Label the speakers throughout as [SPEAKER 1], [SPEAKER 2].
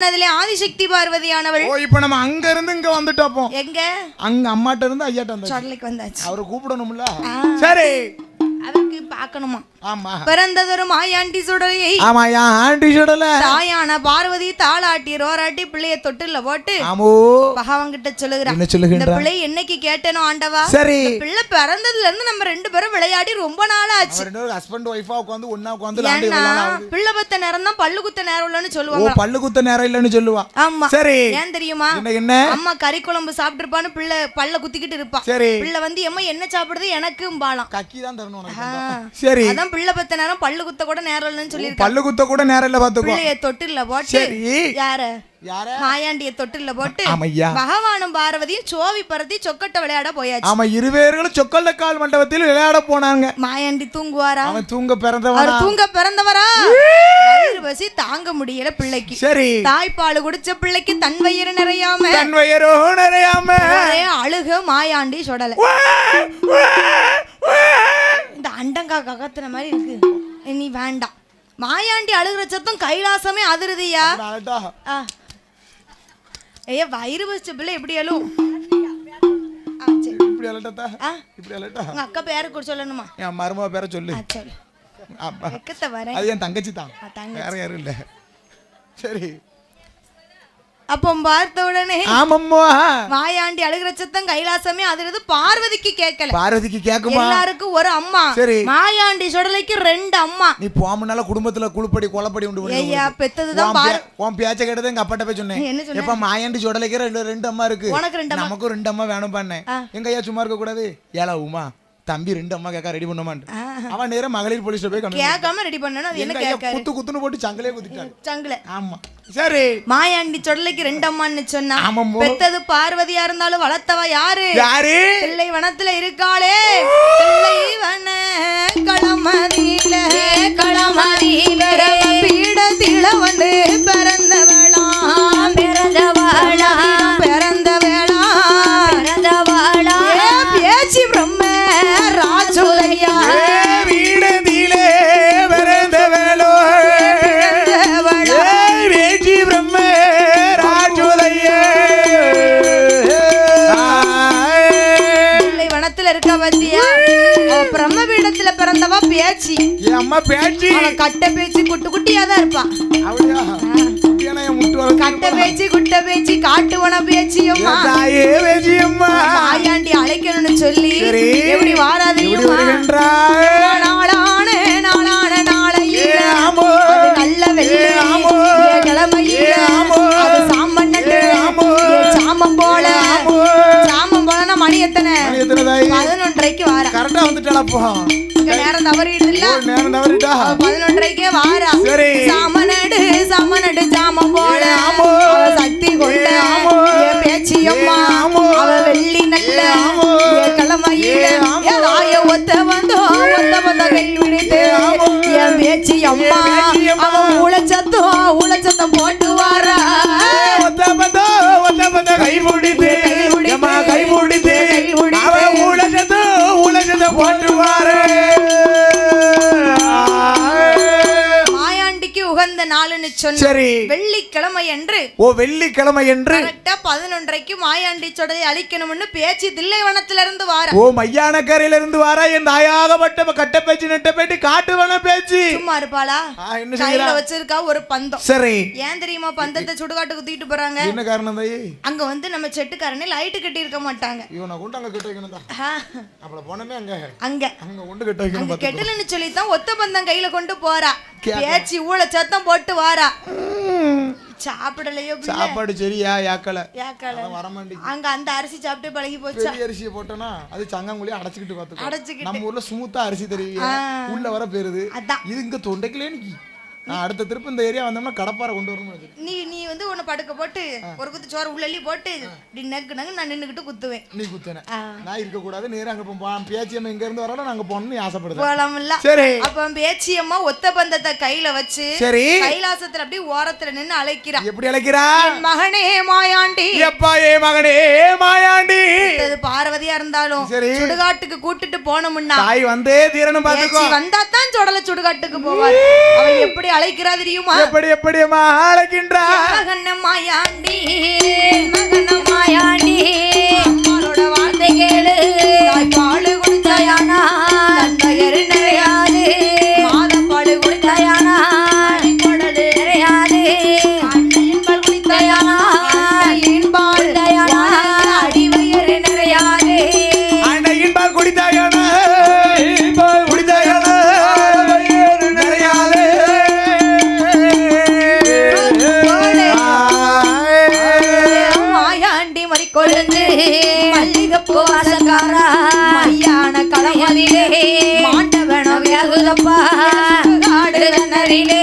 [SPEAKER 1] ஆதிசக்தி பார்வதியானவள்.
[SPEAKER 2] ஓ இப்போ நம்ம அங்க இருந்து இங்க வந்துட்டோம்.
[SPEAKER 1] எங்க?
[SPEAKER 2] அங்க அம்மாட்ட இருந்து ஐயாட்ட வந்தாச்சு.
[SPEAKER 1] சொடலைக்கு வந்தாச்சு.
[SPEAKER 2] அவரை கூப்பிடணும்ல. சரி.
[SPEAKER 1] அதுக்கு பார்க்கணுமா?
[SPEAKER 2] ஆமா.
[SPEAKER 1] பிறந்ததொரு மாயாண்டி சுடலையை.
[SPEAKER 2] ஆமா யா ஆண்டி சுடல.
[SPEAKER 1] தாயான பார்வதி தாளாட்டி ரோராட்டி பிள்ளைய தொட்டில்ல போட்டு
[SPEAKER 2] ஆமோ
[SPEAKER 1] பகவான் கிட்ட சொல்லுகிறான்.
[SPEAKER 2] என்ன சொல்லுகின்றா?
[SPEAKER 1] இந்த பிள்ளை என்னைக்கு கேட்டேனோ ஆண்டவா.
[SPEAKER 2] சரி.
[SPEAKER 1] பிள்ளை பிறந்ததுல இருந்து நம்ம ரெண்டு பேரும் விளையாடி ரொம்ப நாள் ஆச்சு.
[SPEAKER 2] ரெண்டு பேரும் ஹஸ்பண்ட் ஒய்ஃபா உட்கார்ந்து ஒண்ணா உட்கார்ந்து விளையாடி விளையாடுவாங்க.
[SPEAKER 1] பிள்ளை பத்த நேரம் தான் பல்லு குத்த நேரம் இல்லன்னு
[SPEAKER 2] ஓ
[SPEAKER 1] சொல்லுவாங்க.
[SPEAKER 2] பல்லு குத்த நேரம் இல்லன்னு சொல்லுவா.
[SPEAKER 1] ஆமா.
[SPEAKER 2] சரி.
[SPEAKER 1] ஏன் தெரியுமா?
[SPEAKER 2] என்ன
[SPEAKER 1] அம்மா கறி குழம்பு சாப்பிட்டுருப்பான்னு பிள்ளை பல்ல குத்திக்கிட்டு இருப்பா.
[SPEAKER 2] சரி.
[SPEAKER 1] பிள்ளை வந்து அம்மா என்ன சாப்பிடுறது எனக்கும் பாலாம்.
[SPEAKER 2] கக்கி தான் தரணும் உனக்கு. சரி.
[SPEAKER 1] அதான் பிள்ளை பத்த நேரம் பல்லு குத்த கூட நேரம் இல்லன்னு சொல்லிருக்காங்க.
[SPEAKER 2] பல்லு குத்த கூட நேரம் இல்ல பாத்துக்கோ.
[SPEAKER 1] பிள்ளைய தொட்டில்ல போட்டு.
[SPEAKER 2] சரி.
[SPEAKER 1] யார? மாயாண்டிய தொட்டில்ல போட்டு பகவானும் பார்வதியும் சோவி பறத்தி சொக்கட்ட விளையாட போயாச்சு.
[SPEAKER 2] ஆமா இருவேர்களும் சொக்கல்ல கால் மண்டபத்தில் விளையாட போனாங்க.
[SPEAKER 1] மாயாண்டி தூங்குவாரா?
[SPEAKER 2] அவன் தூங்க பிறந்தவரா?
[SPEAKER 1] தூங்க பிறந்தவரா? வயிறு பசி தாங்க முடியல பிள்ளைக்கு.
[SPEAKER 2] சரி.
[SPEAKER 1] தாய்ப்பால் குடிச்ச பிள்ளைக்கு தன் வயிறு நிறையாம ஒரே அழுக மாயாண்டி சொடல. இந்த அண்டங்கா ககத்துன மாதிரி இருக்கு. நீ வேண்டாம். மாயாண்டி அழுகிற சத்தம் கைலாசமே அதிருதியா. ஏ வயிறு பசிச்ச பிள்ளை எப்படி அழும்?
[SPEAKER 2] இப்படி அலட்டா இப்படி அலட்டா.
[SPEAKER 1] உங்க அக்கா பேரை கூட சொல்லணுமா?
[SPEAKER 2] என் மருமக பேரை சொல்லு.
[SPEAKER 1] சொல்லு.
[SPEAKER 2] அது என் தங்கச்சி தான், வேற யாரும் இல்ல. சரி.
[SPEAKER 1] அப்போ பார்த்த உடனே
[SPEAKER 2] ஆமம்மா
[SPEAKER 1] மாயாண்டி அழுகிற சத்தம் கைலாசமே அதிருது. பார்வதிக்கு கேட்கல.
[SPEAKER 2] பார்வதிக்கு கேக்குமா?
[SPEAKER 1] எல்லாருக்கும் ஒரு அம்மா.
[SPEAKER 2] சரி.
[SPEAKER 1] மாயாண்டி சொடலைக்கு ரெண்டு அம்மா.
[SPEAKER 2] நீ போமனால குடும்பத்துல குளுப்படி கொலப்படி உண்டு பண்ணு.
[SPEAKER 1] ஐயா பெத்ததுதான் பாரு.
[SPEAKER 2] உன் பேச்ச கேட்டது எங்க அப்பாட்ட போய் சொன்னேன். எப்ப மாயாண்டி சொடலைக்கு ரெண்டு அம்மா இருக்கு.
[SPEAKER 1] உனக்கு ரெண்டு அம்மா,
[SPEAKER 2] நமக்கு ரெண்டு அம்மா வேணும் பண்ணேன். எங்க ஐயா சும்மா இருக்க கூடாது. ஏலா உமா தம்பி ரெண்டு அம்மா கேட்க ரெடி பண்ணுமான். அவன் நேரா மகளிர் போலீஸ்ல போய்
[SPEAKER 1] கேட்காம ரெடி பண்ணனும். அது என்ன கேட்காரு?
[SPEAKER 2] குத்து குத்துன்னு போட்டு சங்கலே குத்திட்டாங்க.
[SPEAKER 1] சங்கல.
[SPEAKER 2] ஆமா. சரி.
[SPEAKER 1] மாயாண்டி சொடலைக்கு ரெண்டு அம்மான்னு சொன்னா பெத்தது பார்வதியா இருந்தாலும் வளர்த்தவ யாரு?
[SPEAKER 2] யாரு?
[SPEAKER 1] பிள்ளை வனத்துல இருக்காளே. பிள்ளை வன களமதியில பீடத்தில வந்து பிறந்தவளா பேச்சு பிரம்ம ராஜோதையா
[SPEAKER 2] வீடதிலே பிறந்தவளோ பேச்சு பிரம்ம ராஜோதையா.
[SPEAKER 1] பிள்ளை வனத்துல இருக்க பத்தியா? பிரம்ம பீடத்துல பிறந்தவா பேச்சு.
[SPEAKER 2] அம்மா பேச்சு.
[SPEAKER 1] கட்ட பேச்சு குட்டு குட்டியா தான் இருப்பா. கட்ட பேச்சு குட்ட பேச்சு காட்டுவன பேச்சு. மாயாண்டி அழைக்கணும்னு சொல்லி எப்படி வாராது? நல்ல வெள்ளை கிழமையில சாம்பம் சாமம் போல மணி எத்தனை? 11:30க்கு வார.
[SPEAKER 2] கரெக்டா வந்துட்டாளப்போ.
[SPEAKER 1] நேரம் தவறிடுது இல்ல?
[SPEAKER 2] நேரம் தவறிட்டா.
[SPEAKER 1] 11:30க்கே வாரா. சாமனடு சாமம் போல சக்தி கொண்ட பேச்சி அம்மா. அவ வெள்ளி நல்ல கிழமையில ஏதாய ஒத்த வந்தோ ஒத்த வந்த கை விடுத்து என் பேச்சி அம்மா. அவ ஊழச்சத்தம் போட்டு வாரா.
[SPEAKER 2] ஒத்த வந்த கை முடித்து கை முடித்து ஊழச்சத்தம் போட்டு வாரா.
[SPEAKER 1] உகந்த நாளுன்னு சொன்ன.
[SPEAKER 2] சரி.
[SPEAKER 1] வெள்ளிக்கிழமை என்று.
[SPEAKER 2] ஓ வெள்ளிக்கிழமை என்று
[SPEAKER 1] கரெக்ட்டா 11:30க்கு மாயாண்டி சொடலை அழிக்கணும்னு பேச்சு தில்லைவனத்துல இருந்து வாரா.
[SPEAKER 2] ஓ மையானக்கரையில இருந்து வாரா. என் தாயாகப்பட்ட கட்ட பேச்சு நெட்ட பேட்டி காட்டுவன பேச்சு.
[SPEAKER 1] சும்மா இருப்பாளா?
[SPEAKER 2] என்ன
[SPEAKER 1] கையில வச்சிருக்கா ஒரு பந்தம்.
[SPEAKER 2] சரி.
[SPEAKER 1] ஏன் தெரியுமா பந்தத்தை சுடுகாட்டுக்கு தூக்கிட்டு போறாங்க?
[SPEAKER 2] என்ன காரணம் தாயி?
[SPEAKER 1] அங்க வந்து நம்ம செட்டுக்காரனே லைட் கட்டி இருக்க மாட்டாங்க.
[SPEAKER 2] இவனை கொண்டு அங்க கட்ட வைக்கணும் தான். அப்பள போனமே அங்க கொண்டு கட்ட வைக்கணும்.
[SPEAKER 1] அங்க கெட்டலன்னு சொல்லி தான் ஒத்த பந்தம் கையில கொண்டு போறா. பேச்சு ஊழ சத்தம் போட்டு வாரா. சாப்பிடலையோ
[SPEAKER 2] சாப்பாடு சரியா யாக்கல
[SPEAKER 1] வர மாட்டேங்குது. அங்க அந்த அரிசி சாப்பிட்டு பழகி போச்சு.
[SPEAKER 2] பெரிய அரிசியை போட்டனா அது சங்கங்குள்ளே அடைச்சிக்கிட்டு பாத்துக்கோ. நம்ம ஊர்ல ஸ்மூத்தா அரிசி தெரியுது உள்ள வர பேருது. இது இங்க தொண்டைக்குள்ளே நிக்கி. நான் அடுத்த திருப்பி இந்த ஏரியா வந்தோம்னா கடப்பாரை கொண்டு வரணும்.
[SPEAKER 1] நீ வந்து உன்னை படுக்க போட்டு ஒரு குத்து சோறு உள்ளி போட்டு இப்படி நக்கு நக்கு நான் நின்னுக்கிட்டு குத்துவேன்.
[SPEAKER 2] நீ குத்துன நான் இருக்க கூடாது, நேரா அங்க பேச்சியம்மா இங்க இருந்து வரலாம், நாங்க போகணும்னு ஆசைப்படுறேன்.
[SPEAKER 1] போலாம்ல.
[SPEAKER 2] சரி.
[SPEAKER 1] அப்ப பேச்சியம்மா ஒத்த பந்தத்தை கையில வச்சு
[SPEAKER 2] சரி
[SPEAKER 1] கைலாசத்துல அப்படியே ஓரத்துல நின்னு அழைக்கிறா.
[SPEAKER 2] எப்படி அழைக்கிறா?
[SPEAKER 1] மகனே மாயாண்டி.
[SPEAKER 2] எப்பா ஏ மகனே மாயாண்டி.
[SPEAKER 1] அது பார்வதியா இருந்தாலும்
[SPEAKER 2] சரி
[SPEAKER 1] சுடுகாட்டுக்கு கூட்டிட்டு போனோம்னா
[SPEAKER 2] தாய் வந்தே தீரணும் பாத்துக்கோ.
[SPEAKER 1] வந்தா தான் சுடல சுடுகாட்டுக்கு போவார். அவ எப்படி அழைக்கிறா தெரியுமா?
[SPEAKER 2] எப்படி அம்மா அழைக்கின்றா?
[SPEAKER 1] மகன மாயாண்டி மகன மாயாண்டி அம்மாளோட வார்த்தை கேளு. தாய் பாலு குடிச்சாயானா தந்தையரு நிறையாது. மாதம் பாலு குடிச்சாயானா குடலு நிறையாது. அண்ணையின் பால் குடித்தாயானா அண்ணையின் பால் தயானா அடிவயரு நிறையாது.
[SPEAKER 2] அண்ணையின் பால் குடித்தாயானா குடித்தாயானா நிறையாது.
[SPEAKER 1] மாயாண்டி மறிக்கொழுந்து மல்லிகைப்பூ வாசக்காரா மையான களமதிலே மாண்டவனம் வேகுதப்பா. காடு தன்னரிலே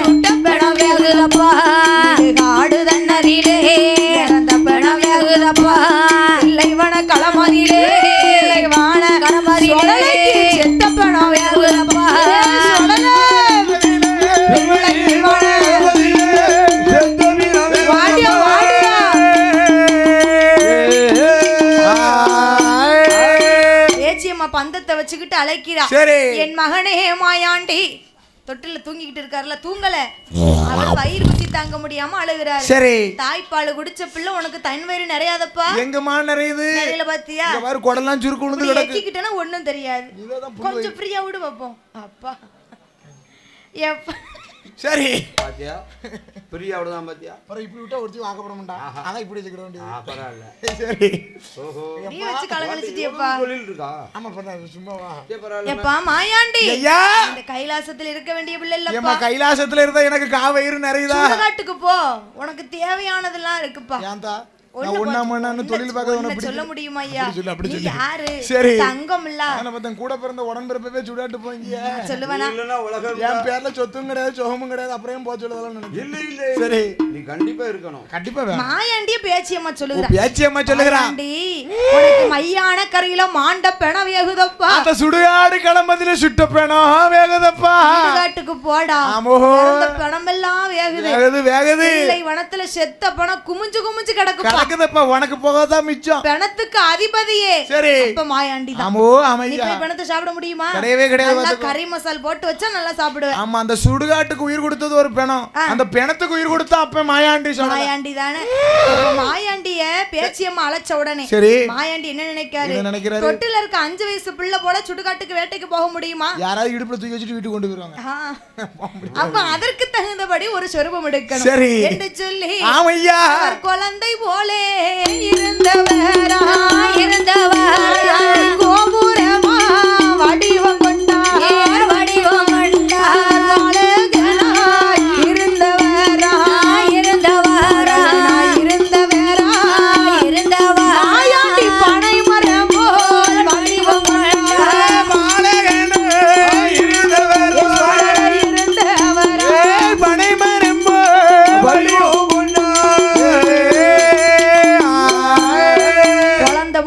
[SPEAKER 1] சுட்டப்பணம் வேகுதப்பா. காடு தன்னரிலே இறந்த பணம் வேகுதப்பா. இல்லைவன களமதிலே இல்லைவான களமதிலே செத்த பணம் வேகுதப்பா. பந்தத்தை வச்சுக்கிட்டு அழைக்கிறா. என் மகனே மாயாண்டி தொட்டில தூங்கிக்கிட்டு இருக்காருல, தூங்கல, அவர் வயிறு குத்தி தாங்க முடியாம அழுகிறாரு.
[SPEAKER 2] சரி
[SPEAKER 1] தாய்ப்பால் குடிச்ச பிள்ளை உனக்கு தன் வயிறு நிறையாதப்பா.
[SPEAKER 2] எங்கம்மா நிறையுது?
[SPEAKER 1] நிறையல பாத்தியா?
[SPEAKER 2] இங்க பாரு குடலாம் சுருக்கு உழுந்து கிடக்கு.
[SPEAKER 1] எக்கிக்கிட்டனா ஒண்ணும் தெரியாது. கொஞ்சம் ஃப்ரீயா விடு பாப்போம். அப்பா எப்ப
[SPEAKER 2] சரி
[SPEAKER 3] பாத்தியா பிரியா அவ்வளவுதான் பாத்தியா.
[SPEAKER 2] அப்புறம் இப்படி விட்டா ஒருத்தி வாக்கப்பட மாட்டான். அதான் இப்படி வச்சுக்கிட வேண்டியது.
[SPEAKER 3] பரவாயில்ல.
[SPEAKER 2] சரி
[SPEAKER 3] ஓஹோ
[SPEAKER 1] நீ வச்சு கலங்கலிச்சிட்டியப்பா.
[SPEAKER 3] தொழில் இருக்கா?
[SPEAKER 2] ஆமா பண்ணாத சும்மாவா.
[SPEAKER 3] பரவாயில்ல.
[SPEAKER 1] எப்பா மாயாண்டி
[SPEAKER 2] ஐயா
[SPEAKER 1] இந்த கைலாசத்துல இருக்க வேண்டிய பிள்ளை
[SPEAKER 2] ஏம்மா
[SPEAKER 1] இல்லப்பா.
[SPEAKER 2] கைலாசத்துல இருந்தா எனக்கு காவயிறு நிறையுதா?
[SPEAKER 1] சுடுகாட்டுக்கு போ, உனக்கு தேவையானதெல்லாம் இருக்குப்பா.
[SPEAKER 2] ஏன்டா நான் ஒண்ணாமண்ணான்னு தொழில் பார்க்க
[SPEAKER 1] சொல்ல முடியுமா ஐயா?
[SPEAKER 2] அப்படி
[SPEAKER 1] நீ
[SPEAKER 2] சொல்லு.
[SPEAKER 1] யாரு?
[SPEAKER 2] சரி
[SPEAKER 1] தங்கம் இல்ல.
[SPEAKER 2] நான் பார்த்தேன் கூட பிறந்த உடன்பிறப்பவே சுடாட்டு போங்க.
[SPEAKER 1] சொல்லுவேனா?
[SPEAKER 3] இல்லன்னா உலகம்
[SPEAKER 2] என் பேர்ல சொத்தும் கிடையாது சோகமும் கிடையாது, அப்புறம் போக சொல்லலாம் நினைக்கிறேன்.
[SPEAKER 3] இல்ல இல்ல
[SPEAKER 2] சரி
[SPEAKER 3] நீ கண்டிப்பா இருக்கணும்.
[SPEAKER 2] கண்டிப்பா வேணும்.
[SPEAKER 1] மாயாண்டிய பேச்சியம்மா சொல்லுகிறா.
[SPEAKER 2] பேச்சியம்மா சொல்லுகிறா.
[SPEAKER 1] மாயாண்டி உனக்கு மையான கரையில மாண்ட பெண வேகுதப்பா.
[SPEAKER 2] அந்த சுடுகாடு கிளம்பதில சுட்ட பெணம் வேகுதப்பா.
[SPEAKER 1] சுடுகாட்டுக்கு போடா.
[SPEAKER 2] ஆமோ
[SPEAKER 1] அந்த பெணமெல்லாம் வேகுது.
[SPEAKER 2] வேகுது வேகுது.
[SPEAKER 1] இல்லை வனத்துல செத்த பணம் குமிஞ்சு குமிஞ்சு கிடக்குப்பா.
[SPEAKER 2] கிடக்குதப்பா, உனக்கு போகாதான் மிச்சம்.
[SPEAKER 1] பெணத்துக்கு அதிபதியே
[SPEAKER 2] சரி
[SPEAKER 1] அப்ப மாயாண்டி தான்.
[SPEAKER 2] ஆமோ
[SPEAKER 1] நீ
[SPEAKER 2] அமையா
[SPEAKER 1] போய் பெணத்தை சாப்பிட முடியுமா?
[SPEAKER 2] கிடையவே கிடையாது.
[SPEAKER 1] நல்லா கறி மசால் போட்டு வச்சா நல்லா சாப்பிடுவேன்.
[SPEAKER 2] ஆமா அந்த சுடுகாட்டுக்கு உயிர் கொடுத்தது ஒரு பெணம், அந்த பெணத்துக்கு உயிர் கொடுத்தா அப்ப மாயாண்டி சொன்னா.
[SPEAKER 1] மாயாண்டி தானே. மாயாண்டிய பேச்சியம்மா அழைச்ச உடனே
[SPEAKER 2] சரி
[SPEAKER 1] மாயாண்டி என்ன நினைக்காரு?
[SPEAKER 2] என்ன நினைக்கிறாரு?
[SPEAKER 1] தொட்டில இருக்க 5 வயசு பிள்ளை போல சுடுகாட்டுக்கு வேட்டைக்கு போக முடியுமா?
[SPEAKER 2] யாராவது இடுப்புல தூக்கி வச்சுட்டு வீட்டுக்கு கொண்டு போயிருவாங்க.
[SPEAKER 1] அப்ப அதற்கு தகுந்தபடி ஒரு சொரூபம் எடுக்கணும்.
[SPEAKER 2] சரி
[SPEAKER 1] என்று சொல்லி
[SPEAKER 2] ஆமையா
[SPEAKER 1] அவர் குழந்தை போலே இருந்தவரா கோபுரமா வடிவம் கொண்டார் வடிவம் கொண்டார் இருந்தவரா மாயாண்டி பனை மரம் போல் வடிவம் கொண்டார்
[SPEAKER 2] பனை மரம்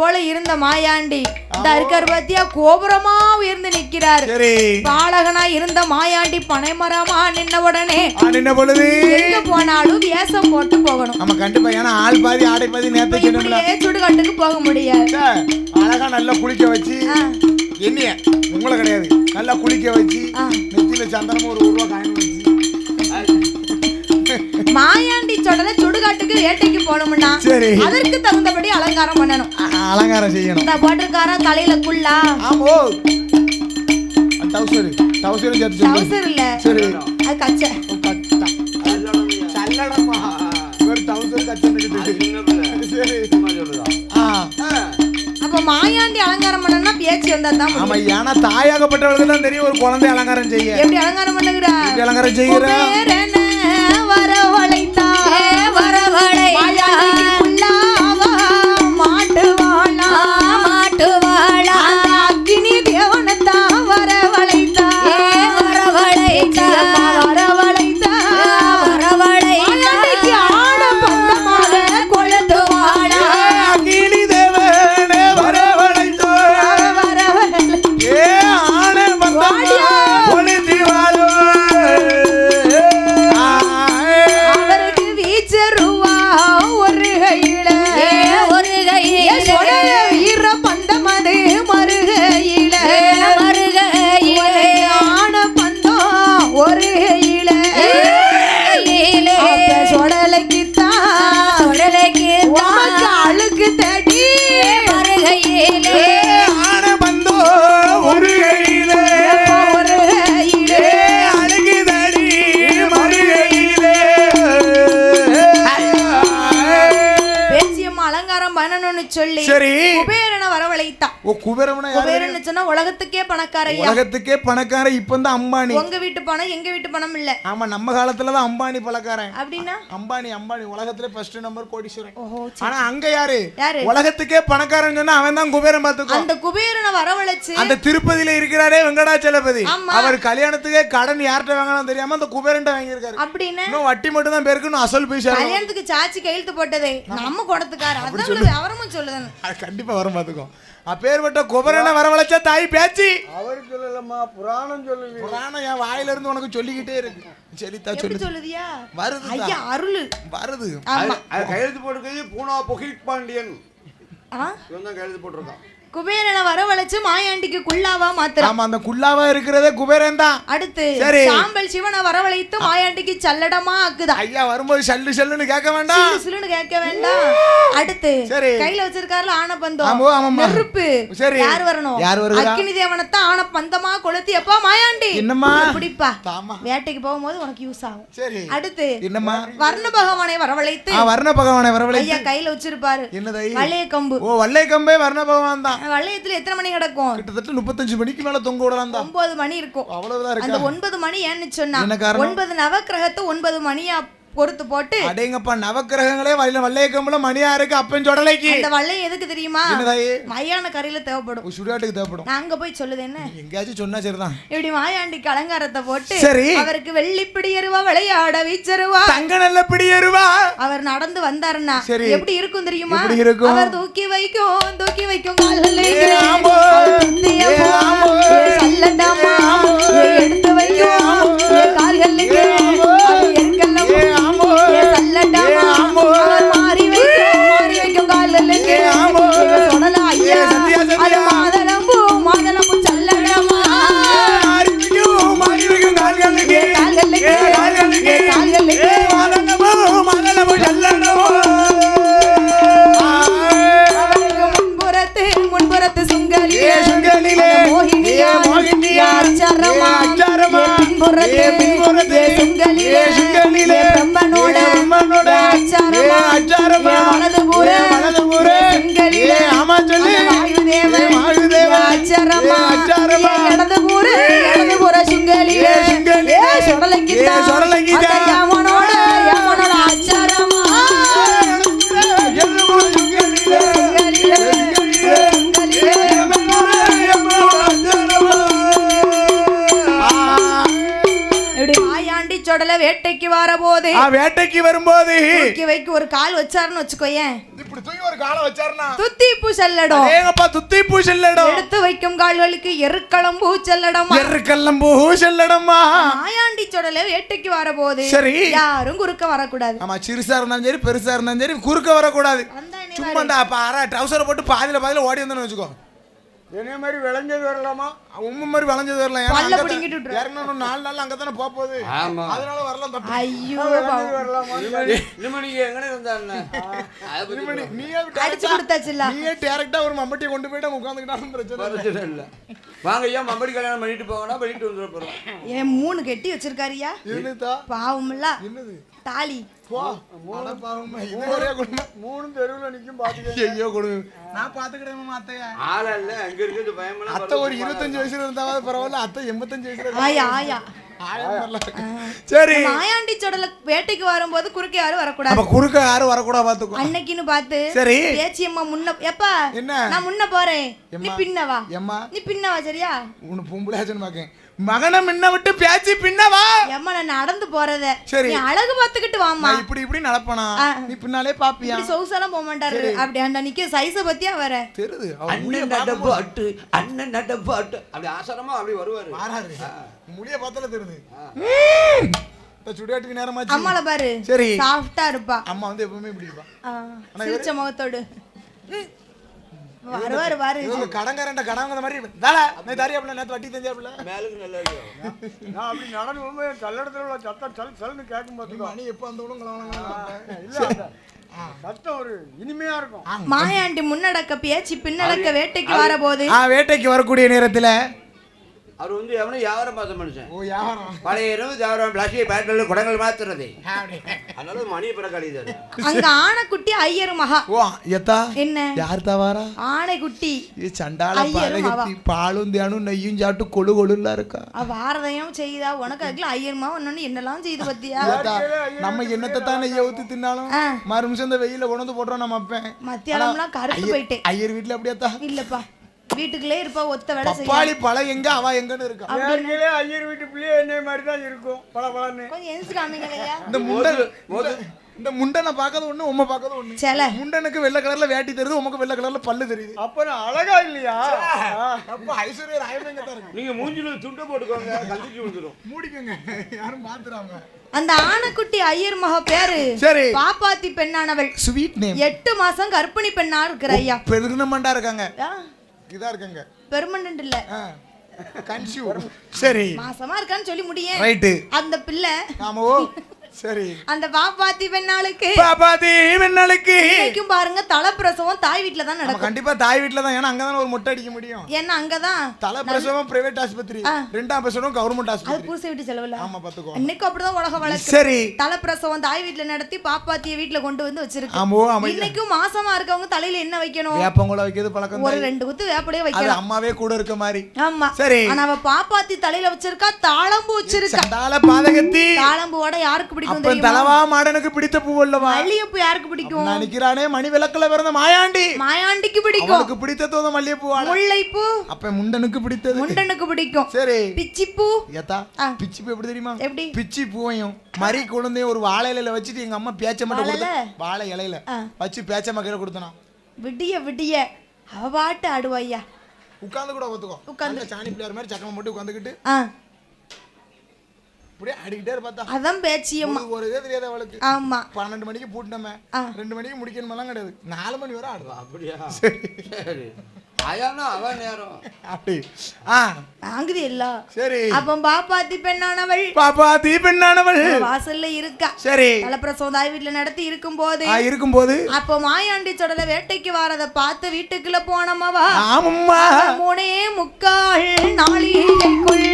[SPEAKER 1] போல இருந்த மாயாண்டி இந்த இருக்கார் பாத்தியா கோபுரமா உயர்ந்து நிக்கிறார். பாலகனா இருந்த மாயாண்டி பனைமரமா நின்ன உடனே
[SPEAKER 2] நின்ன பொழுது
[SPEAKER 1] எங்க போனாலும் வேஷம் போட்டு போகணும்.
[SPEAKER 2] நம்ம கண்டிப்பா, ஏன்னா ஆள் பாதி ஆடை பாதி நேரத்தை சொன்னோம்ல,
[SPEAKER 1] சுடுகாட்டுக்கு போக முடியாது.
[SPEAKER 2] அழகா நல்லா குளிக்க வச்சு என்னைய உங்களை கிடையாது நல்லா குளிக்க வச்சு நெத்தியில சந்தனமும் ஒரு ரூபா காயின் வச்சு
[SPEAKER 1] மாயாண்டி சொடல சுடுகாட்டுக்கு வேட்டைக்கு போகணும்னா அதற்கு தகுந்தபடி அலங்காரம் பண்ணணும்.
[SPEAKER 2] அலங்காரம் செய்யணும்.
[SPEAKER 1] இந்த போட்டிருக்காரா தலையில குள்ளா?
[SPEAKER 2] ஆமோ டவுசர் டவுசர் சேர்த்து
[SPEAKER 1] டவுசர் இல்ல,
[SPEAKER 2] சரி
[SPEAKER 1] அது கச்சை.
[SPEAKER 2] சல்லடமா ஒரு டவுசர் கச்சை. சரி
[SPEAKER 1] அப்ப மாயாண்டி அலங்காரம் பண்ணணும்னா பேச்சு வந்தா தான்.
[SPEAKER 2] ஆமா, ஏன்னா தாயாகப்பட்டவளுக்கு தான் தெரியும் ஒரு குழந்தை அலங்காரம் செய்ய.
[SPEAKER 1] எப்படி அலங்காரம் பண்ணுகிறா?
[SPEAKER 2] எப்படி அலங்காரம் செய்கிறா?
[SPEAKER 1] வரவழைத்தா மாட்டுவாளா அக்னி தேவனத்தா வரவழைத்தா ஆட குபேரன்னு சொல்லி
[SPEAKER 2] சரி
[SPEAKER 1] குபேரனை வரவழைத்தான்.
[SPEAKER 2] ஓ குபேரம்னா யாரு?
[SPEAKER 1] குபேரன்னு சொன்னா உலகத்துக்கே பணக்காரையா.
[SPEAKER 2] உலகத்துக்கே பணக்கார. இப்ப தான் அம்பானி.
[SPEAKER 1] உங்க வீட்டு பணம் எங்க வீட்டு பணம் இல்ல.
[SPEAKER 2] ஆமா நம்ம காலத்துல தான் அம்பானி பணக்காரன்.
[SPEAKER 1] அப்படின்னா
[SPEAKER 2] அம்பானி உலகத்துல ஃபர்ஸ்ட் நம்பர் கோடீஸ்வரன்.
[SPEAKER 1] ஓஹோ.
[SPEAKER 2] ஆனா அங்க யாரு
[SPEAKER 1] யாரு
[SPEAKER 2] உலகத்துக்கே பணக்காரன் சொன்னா அவன் தான் குபேரன். பாத்துக்கோ.
[SPEAKER 1] அந்த குபேரனை வரவழைச்சு
[SPEAKER 2] அந்த திருப்பதியில இருக்கிறாரே வெங்கடாச்சலபதி அவர் கல்யாணத்துக்கே கடன் யார்கிட்ட வாங்கணும் தெரியாம அந்த குபேரன்ட்ட வாங்கியிருக்காரு.
[SPEAKER 1] அப்படின்னு
[SPEAKER 2] இன்னும் வட்டி மட்டும் தான் பேருக்கு இன்னும் அசல் பைசா.
[SPEAKER 1] கல்யாணத்துக்கு சாச்சி கையெழுத்து போட்டதே நம்ம குடத்துக்கார. அதான் விவரமும் சொல்லுதானே.
[SPEAKER 2] கண்டிப்பா வரும் பாத்துக்கோ. அப்பேர்பட்ட குபேரனை வரவழைச்சா தாய் பேச்சு
[SPEAKER 3] அவருக்கு சொல்லலம்மா புராணம் சொல்லுது.
[SPEAKER 2] புராணம் என் வாயில இருந்து உனக்கு சொல்லிக்கிட்டே இருக்கு. சரிதா சொல்லு.
[SPEAKER 1] சொல்லுதியா
[SPEAKER 2] வருது
[SPEAKER 1] ஐயா அருள்
[SPEAKER 2] வருது.
[SPEAKER 1] ஆமா
[SPEAKER 3] அது கையெழுத்து போட்டுக்கிறது பூனா புகித் பாண்டியன்.
[SPEAKER 1] ஆ
[SPEAKER 3] இவன் தான் கையெழுத்து போட்டிருக்கான்.
[SPEAKER 1] குபேரனை வரவழைச்சு மாயாண்டிக்கு குள்ளாவா மாத்திரம்.
[SPEAKER 2] ஆமா அந்த குள்ளாவா இருக்கிறதே குபேரன் தான்.
[SPEAKER 1] அடுத்து சாம்பல் சிவனை வரவழைத்து மாயாண்டிக்கு சல்லடமா ஆக்குதா.
[SPEAKER 2] ஐயா வரும்போது சல்லு சல்லுன்னு கேட்க வேண்டாம்.
[SPEAKER 1] சிலுன்னு கேட்க வேண்டாம். அடுத்து கையில வச்சிருக்காருல ஆனபந்தம் நெருப்பு.
[SPEAKER 2] சரி
[SPEAKER 1] யார் வரணும்?
[SPEAKER 2] யார் வருகிறா?
[SPEAKER 1] அக்கினி தேவனத்தை ஆனபந்தமா கொளுத்தி எப்பா மாயாண்டி
[SPEAKER 2] என்னம்மா
[SPEAKER 1] பிடிப்பா வேட்டைக்கு போகும்போது உனக்கு யூஸ் ஆகும்.
[SPEAKER 2] சரி
[SPEAKER 1] அடுத்து
[SPEAKER 2] என்னம்மா
[SPEAKER 1] வர்ண பகவானை வரவழைத்து
[SPEAKER 2] வர்ண பகவானை வரவழைத்து
[SPEAKER 1] ஐயா கையில வச்சிருப்பாரு
[SPEAKER 2] என்னதை
[SPEAKER 1] வளைய கம்பு.
[SPEAKER 2] ஓ வளைய கம்பே வர்ண பகவான் தான்.
[SPEAKER 1] வளையத்துல எத்தனை மணி கிடக்கும்?
[SPEAKER 2] கிட்டத்தட்ட 35 மணிக்கு மேல தொங்க விடலாம் தான்.
[SPEAKER 1] 9 மணி இருக்கும்.
[SPEAKER 2] அவ்வளவுதான் இருக்கு.
[SPEAKER 1] அந்த 9 மணி ஏன்னு சொன்னா 9 நவக்கிரகத்தை 9 மணியா பொறுத்து போட்டு
[SPEAKER 2] அடேங்கப்பா நவக்கிரகங்களே வளைய கம்புல மணியா இருக்கு. அப்பன் சொடலைக்கு
[SPEAKER 1] அந்த வளையம் எதுக்கு தெரியுமா? மயான கரையில தேவைப்படும்.
[SPEAKER 2] சுடுகாட்டுக்கு தேவைப்படும்.
[SPEAKER 1] நான் அங்க போய் சொல்லுது என்ன
[SPEAKER 2] எங்கயாச்சும் சொன்னா சரிதான்.
[SPEAKER 1] இப்படி மாயாண்டிக்கு அலங்காரத்தை போட்டு
[SPEAKER 2] சரி
[SPEAKER 1] அவருக்கு வெள்ளி பிடியருவா விளையாட வீச்சருவா
[SPEAKER 2] தங்க நல்ல பிடியருவா அவர்
[SPEAKER 1] நடந்து வந்தாருன்னா எப்படி இருக்கும் தெரியுமா? அவர் தூக்கி வைக்கும் கால்களை சல்லடாமா எடுத்து வைக்கும் கால்களுக்கு மாறி வைக்கும் கால்களுக்கு சொடல ஐயா அது மாதளம்பூ சல்லடமா முன்புறத்து சுங்கலிலே மோகினியா பின்புறத்து சுங்கலிலே பிரம்மனோட வலதுபுற சுங்கலிலே வாயுதேவ அச்சரமா இடதுபுற சுங்கலிலே சொடலங்கிட்டா யமனோட அச்சரமா சொடல வேட்டைக்கு வரபோது
[SPEAKER 2] வேட்டைக்கு வரும்போது
[SPEAKER 1] தூக்கி வைக்க ஒரு கால் வச்சாருன்னு வச்சுக்கோயேன்.
[SPEAKER 2] இப்படி தூக்கி ஒரு காலை வச்சாருனா
[SPEAKER 1] துத்திப்பூ செல்லடம்.
[SPEAKER 2] ஏங்கப்பா துத்திப்பூ செல்லடம்.
[SPEAKER 1] எடுத்து வைக்கும் கால்களுக்கு எருக்களம்பூ செல்லடமா.
[SPEAKER 2] எருக்களம்பூ செல்லடமா.
[SPEAKER 1] மாயாண்டி சொடல வேட்டைக்கு வரபோது
[SPEAKER 2] சரி
[SPEAKER 1] யாரும் குறுக்க வரக்கூடாது.
[SPEAKER 2] ஆமா சிறுசா இருந்தாலும் சரி பெருசா இருந்தாலும் சரி குறுக்க வரக்கூடாது. சும்மா அந்த ட்ரவுசரை போட்டு பாதியில ஓடி வந்தோன்னு வச்சுக்கோ.
[SPEAKER 3] என்ன மாதிரி விளைஞ்சது வரலாமா?
[SPEAKER 2] உண்மை மாதிரி விளைஞ்சது வரலாம்.
[SPEAKER 1] பல்ல பிடிங்கிட்டு விட்டுரு.
[SPEAKER 2] ஏறணும் 4 நாள் அங்க தான போகுது. அதனால வரலாம் தப்பு.
[SPEAKER 1] ஐயோ
[SPEAKER 3] வரலாமா? நிமணிக்கு எங்கனே வந்தானே.
[SPEAKER 2] நீயே
[SPEAKER 1] அடிச்சு கொடுத்தாச்சுல.
[SPEAKER 2] நீயே டைரக்டா ஒரு மம்பட்டியை கொண்டு போய்டா உட்கார்ந்துட்டாலும் பிரச்சனை இல்ல.
[SPEAKER 3] வாங்க ஐயா மம்பட்டி கல்யாணம் பண்ணிட்டு போங்கடா பண்ணிட்டு வந்துற போறோம்.
[SPEAKER 1] ஏன் 3 கட்டி வச்சிருக்காரியா?
[SPEAKER 2] என்னதா?
[SPEAKER 1] பாவம்ல.
[SPEAKER 2] என்னது?
[SPEAKER 1] தாலி.
[SPEAKER 2] போ. அட பாவம். இது ஒரே குடும்பம் 3 தெருவுல நிக்கும் பாத்துக்க. ஐயோ குடும்பம். நான் பாத்துக்கறேன் அத்தையா. ஆள இல்ல அங்க இருக்குது பயமல. அத்தை ஒரு 25 வயசுல இருந்தாவது பரவாயில்ல. அத்தை 85 வயசுல.
[SPEAKER 1] ஆயா.
[SPEAKER 2] சரி
[SPEAKER 1] மாயாண்டி சொடல வேட்டைக்கு வரும்போது குறுக்க யாரும் வரக்கூடாது.
[SPEAKER 2] அப்ப குறுக்க யாரும் வரக்கூடாது பாத்துக்கோ.
[SPEAKER 1] அன்னைக்குன்னு பார்த்து
[SPEAKER 2] சரி
[SPEAKER 1] பேச்சி அம்மா முன்ன எப்பா நான் முன்ன போறேன் நீ பின்னவா. நீ பின்னவா சரியா?
[SPEAKER 2] உன்னை பொம்பளையாச்சுன்னு பாக்கேன். மகனை முன்ன விட்டு பேச்சி பின்னவா.
[SPEAKER 1] அம்மா நான் நடந்து போறத
[SPEAKER 2] சரி
[SPEAKER 1] நீ அழகு பாத்துக்கிட்டு வாமா.
[SPEAKER 2] இப்படி நடப்பனா நீ பின்னாலே பாப்பியா?
[SPEAKER 1] இப்படி சௌசலாம் போக மாட்டாரு. அப்படி அந்த நிக்க சைஸ பத்தியா வர
[SPEAKER 2] தெரியுது.
[SPEAKER 3] அண்ணன் நடப்பு அட்டு அப்படி ஆசரமா அப்படி வருவாரு.
[SPEAKER 2] மாறாரு முடிய பார்த்தால தெரியுது. சுடியாட்டுக்கு நேரமாச்சு.
[SPEAKER 1] அம்மால பாரு
[SPEAKER 2] சரி
[SPEAKER 1] சாஃப்ட்டா இருப்பா.
[SPEAKER 2] அம்மா வந்து எப்பவுமே இப்படி இருப்பா.
[SPEAKER 1] சிரிச்ச முகத்தோடு வருவாரு பாரு.
[SPEAKER 2] கடங்கரண்ட கடங்கற மாதிரி தாளா நான் தாரியாப்ல நேத்து வட்டி தஞ்சாப்ல
[SPEAKER 3] மேலுக்கு நல்லா இருக்கு. நான் அப்படி நடந்து கல்லடத்துல உள்ள சத்தம் சல்னு கேட்கும் பாத்துக்கோ.
[SPEAKER 2] நீ எப்ப அந்த உலங்கள
[SPEAKER 3] இல்ல சத்தம் ஒரு இனிமையா இருக்கும்.
[SPEAKER 1] மாயாண்டி முன்னடக்க பேச்சி பின்னடக்க வேட்டைக்கு வரபோது
[SPEAKER 2] வேட்டைக்கு வரக்கூடிய நேரத்துல
[SPEAKER 4] அவர் வந்து எவனும் வியாபாரம் பார்த்த மனுஷன்.
[SPEAKER 2] ஓ வியாபாரம்.
[SPEAKER 4] பழைய இரவு வியாபாரம் பிளாஸ்டிக் பேட்டல் குடங்கள் மாத்துறது.
[SPEAKER 2] அப்படி.
[SPEAKER 4] அதனால மணி பிறக்காளிதாரு.
[SPEAKER 1] அங்க ஆனைக்குட்டி ஐயர் மகா.
[SPEAKER 2] ஓ எத்தா
[SPEAKER 1] என்ன
[SPEAKER 2] யார் தவாரா?
[SPEAKER 1] ஆனைக்குட்டி
[SPEAKER 2] இது சண்டால பாலகத்தி பாலும் தேனும் நெய்யும் சாப்பிட்டு கொழு கொழுலாம் இருக்கா.
[SPEAKER 1] வாரதையும் செய்தா உனக்கு அதுக்குள்ள ஐயர்மா ஒன்னு என்னெல்லாம் செய்து பத்தியா?
[SPEAKER 2] நம்ம என்னத்தை தான் நெய்ய ஊத்தி தின்னாலும் மறு நிமிஷம் இந்த வெயில கொண்டு வந்து போடுறோம் நம்ம அப்பேன்.
[SPEAKER 1] மத்தியானம்லாம் கருத்து போயிட்டேன்.
[SPEAKER 2] ஐயர் வீட்டுல அப்படியாத்தா?
[SPEAKER 1] இல்லப்பா வீட்டுக்குள்ளே இருப்பா ஒத்த வேலை செய்ய.
[SPEAKER 2] பப்பாளி பழம் எங்க அவ எங்கன்னு இருக்கா.
[SPEAKER 3] யாருக்கே ஐயர் வீட்டு பிள்ளையே என்ன மாதிரி தான் இருக்கும் பல பலன்னு.
[SPEAKER 1] கொஞ்சம் எந்திரிச்சு காமிங்கலையா?
[SPEAKER 2] இந்த முண்டனை பார்க்கறது ஒண்ணு உம்மை பார்க்கறது ஒண்ணு.
[SPEAKER 1] சேல
[SPEAKER 2] முண்டனுக்கு வெள்ளை கலர்ல வேட்டி தெரியுது, உமக்கு வெள்ளை கலர்ல பல்லு தெரியுது.
[SPEAKER 3] அப்ப நான் அழகா இல்லையா?
[SPEAKER 2] அப்ப ஐஸ்வர்யா ராயமேங்க தான் இருக்கு.
[SPEAKER 4] நீங்க மூஞ்சில துண்டை போட்டுக்கோங்க, கந்திச்சு வந்துடும்.
[SPEAKER 2] மூடிக்கங்க, யாரும் பாத்துறாங்க.
[SPEAKER 1] அந்த ஆனைக்குட்டி ஐயர் மகா பேரு
[SPEAKER 2] சரி
[SPEAKER 1] பாப்பாத்தி பெண்ணானவள்.
[SPEAKER 2] Sweet name.
[SPEAKER 1] 8 மாசம் கர்ப்பிணி பெண்ணா இருக்கிற ஐயா.
[SPEAKER 2] பெருகுனமண்டா இருக்காங்க. இதா இருக்காங்க.
[SPEAKER 1] பெர்மனன்ட் இல்ல.
[SPEAKER 2] கன்சியூ. சரி.
[SPEAKER 1] மாசமா இருக்கான்னு சொல்லி முடியே.
[SPEAKER 2] ரைட்.
[SPEAKER 1] அந்த பிள்ளை.
[SPEAKER 2] ஆமோ. சரி.
[SPEAKER 1] அந்த பாப்பாத்தி பெண்ணாளுக்கு
[SPEAKER 2] இன்னைக்கும்
[SPEAKER 1] பாருங்க தலை பிரசவம் தாய் வீட்ல தான் நடக்கும்.
[SPEAKER 2] கண்டிப்பா தாய் வீட்ல தான். ஏன்னா அங்க தான் ஒரு மொட்டை அடிக்க முடியும்.
[SPEAKER 1] ஏன்னா அங்க தான்
[SPEAKER 2] தலை பிரசவம் பிரைவேட் ஆஸ்பத்திரி, ரெண்டாம் பிரசவம் கவர்மெண்ட் ஆஸ்பத்திரி.
[SPEAKER 1] அது பூசை வீட்டு செலவுல.
[SPEAKER 2] ஆமா பாத்துக்கோ.
[SPEAKER 1] இன்னைக்கு அப்படிதான் உலக வழக்கு.
[SPEAKER 2] சரி.
[SPEAKER 1] தலை பிரசவம் தாய் வீட்ல நடத்தி பாப்பாத்திய வீட்ல கொண்டு வந்து வச்சிருக்கு.
[SPEAKER 2] ஆமோ.
[SPEAKER 1] இன்னைக்கும் மாசமா இருக்கவங்க தலையில என்ன வைக்கணும்?
[SPEAKER 2] வேப்பங்குள வைக்கிறது பழக்கம்.
[SPEAKER 1] ஒரு 2 குத்து வேப்பலையே வைக்கலாம்.
[SPEAKER 2] அது அம்மாவே கூட இருக்க மாதிரி.
[SPEAKER 1] ஆமா.
[SPEAKER 2] சரி.
[SPEAKER 1] ஆனா அவ பாப்பாத்தி தலையில வச்சிருக்கா தாளம்பூ வச்சிருக்கா.
[SPEAKER 2] சண்டால பாதகத்தி.
[SPEAKER 1] தாளம்பூவோட யாருக்கு பிடிக்கும் தெரியுமா?
[SPEAKER 2] தலவா மாடனுக்கு பிடித்த பூ அல்லவா?
[SPEAKER 1] மல்லிகைப்பூ யாருக்கு பிடிக்கும்?
[SPEAKER 2] நான் நிக்கிறானே மணி விளக்குல பிறந்த மாயாண்டி.
[SPEAKER 1] மாயாண்டிக்கு பிடிக்கும்.
[SPEAKER 2] அவளுக்கு பிடித்தது மல்லிகைப்பூ.
[SPEAKER 1] முல்லைப்பூ
[SPEAKER 2] அப்ப முண்டனுக்கு பிடித்தது
[SPEAKER 1] முண்டனுக்கு பிடிக்கும்.
[SPEAKER 2] சரி.
[SPEAKER 1] பிச்சிப்பூ.
[SPEAKER 2] ஏத்தா பிச்சிப்பூ எப்படி தெரியுமா?
[SPEAKER 1] எப்படி?
[SPEAKER 2] பிச்சி பூவையும் மரி குழந்தையும் ஒரு வாழை இலையில வச்சுட்டு எங்க அம்மா பேச்ச மட்டும் கொடுத்து வாழை இலையில வச்சு பேச்ச மக்கையில கொடுத்தனா.
[SPEAKER 1] விடிய விடிய அவ பாட்டு ஆடுவாய்யா.
[SPEAKER 2] உட்கார்ந்து கூட ஒத்துக்கோ. உட்கார்ந்து சாணி பிள்ளையார் மாதிரி சக்கரம் போட்டு உட்கார்ந்துக்கிட்டு அப்படியே அடிக்கிட்டே இருப்பாத்தா. அதான் பேச்சியம்மா. ஒரு இதே தெரியாத அவளுக்கு. ஆமா. 12 மணிக்கு பூட்டினமே 2 மணிக்கு முடிக்கணுமெல்லாம் கிடையாது. 4 மணி வரை ஆடுவா. அப்படியா? சரி.
[SPEAKER 4] ஆயானா அவ நேரம்
[SPEAKER 2] அப்படி.
[SPEAKER 1] ஆங்குது இல்ல.
[SPEAKER 2] சரி.
[SPEAKER 1] அப்ப பாப்பாத்தி பெண்ணானவள்
[SPEAKER 2] வாசல்ல
[SPEAKER 1] இருக்கா.
[SPEAKER 2] சரி.
[SPEAKER 1] தலப்பிரசவம் தாய் வீட்டுல நடத்தி இருக்கும்போது அப்ப மாயாண்டி சொடல வேட்டைக்கு வரத பார்த்து வீட்டுக்குள்ள போனமாவா.
[SPEAKER 2] ஆமம்மா.
[SPEAKER 1] 3:45 நாளிகைக்குள்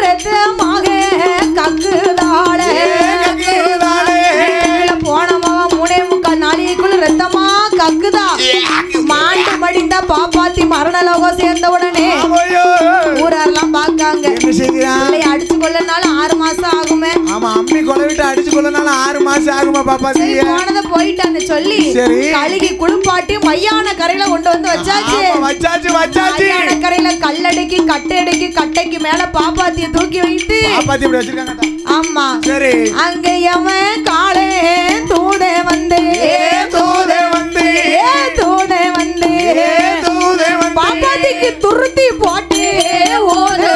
[SPEAKER 1] ரத்தமாக கக்குதாளே போனமாவா. 3:45 நாளிகைக்குள்ள ரத்தமா கக்குதா. மாண்டு மடிந்த பாப்பாத்தி மரணலோகம் சேர்ந்த உடனே ஊரெல்லாம் பாக்காங்க. அடிச்சு கொள்ளனாலும் 6 மாசம் ஆகுமே.
[SPEAKER 2] ஆமா அம்மி கொலை விட்டு அடிச்சு கொள்ளனாலும் 6 மாசம் ஆகுமா பாப்பாத்தி?
[SPEAKER 1] போனத போயிட்டான்னு சொல்லி கழுகி குளிப்பாட்டி மையான கரையில கொண்டு வந்து வச்சாச்சு. மையான கரையில கல்லடுக்கி கட்டை கட்டைக்கு மேல பாப்பாத்திய தூக்கி வைத்து
[SPEAKER 2] பாப்பாத்தி இப்படி வச்சிருக்காங்க.
[SPEAKER 1] ஆமா.
[SPEAKER 2] சரி.
[SPEAKER 1] அங்க எவன் காளே தூதே வந்து பாப்பாத்திக்கு துருத்தி போட்டு ஒரு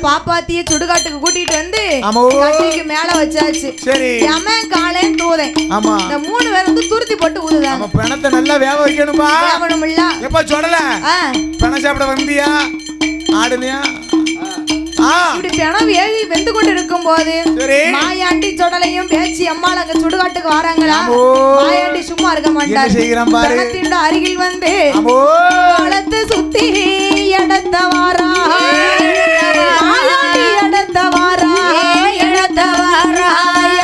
[SPEAKER 1] பாப்பாத்திய சுடுகாட்டுக்கு கூட்டிட்டு வந்து கட்டிக்கு மேல வச்சாச்சு. எமன் காளே தூதே. ஆமா. இந்த 3 பேர் வந்து துருத்தி போட்டு ஊதுதாங்க.
[SPEAKER 2] நம்ம பணத்தை நல்லா வேக வைக்கணும்பா.
[SPEAKER 1] வேகணும்ல.
[SPEAKER 2] எப்ப சொல்லல பணம் சாப்பிட வந்தியா ஆடுனியா?
[SPEAKER 1] இப்படி பிணம் வேகி வெந்து கொண்டு இருக்கும் போது மாயாண்டி சொடலையும் பேச்சு அம்மாள் அங்க சுடுகாட்டுக்கு வராங்களா. மாயாண்டி சும்மா இருக்க மாட்டாரு. பிணத்தின் அருகில் வந்து வளத்தை சுத்தி இடத்த வாரா. மாயாண்டி இடத்த வாரா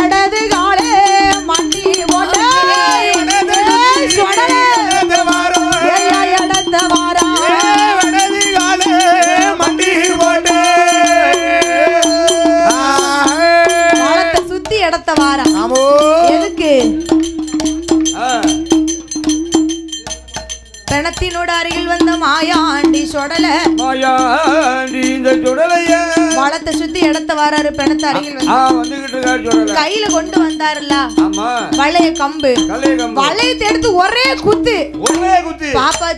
[SPEAKER 1] இடது காலே மண்டி போட்ட சொடலை இடத்த வாரா இடத்த வாரா. எதுக்கு? பிணத்தினோட அருகில் வந்த மாயாண்டி சொடல வளத்தை சுத்தி இடத்த வாராரு. பிணத்த அருகில் வந்து கையில கொண்டு வந்தாருல வளைய கம்பு. வளையத்தை எடுத்து ஒரே குத்து பாப்பா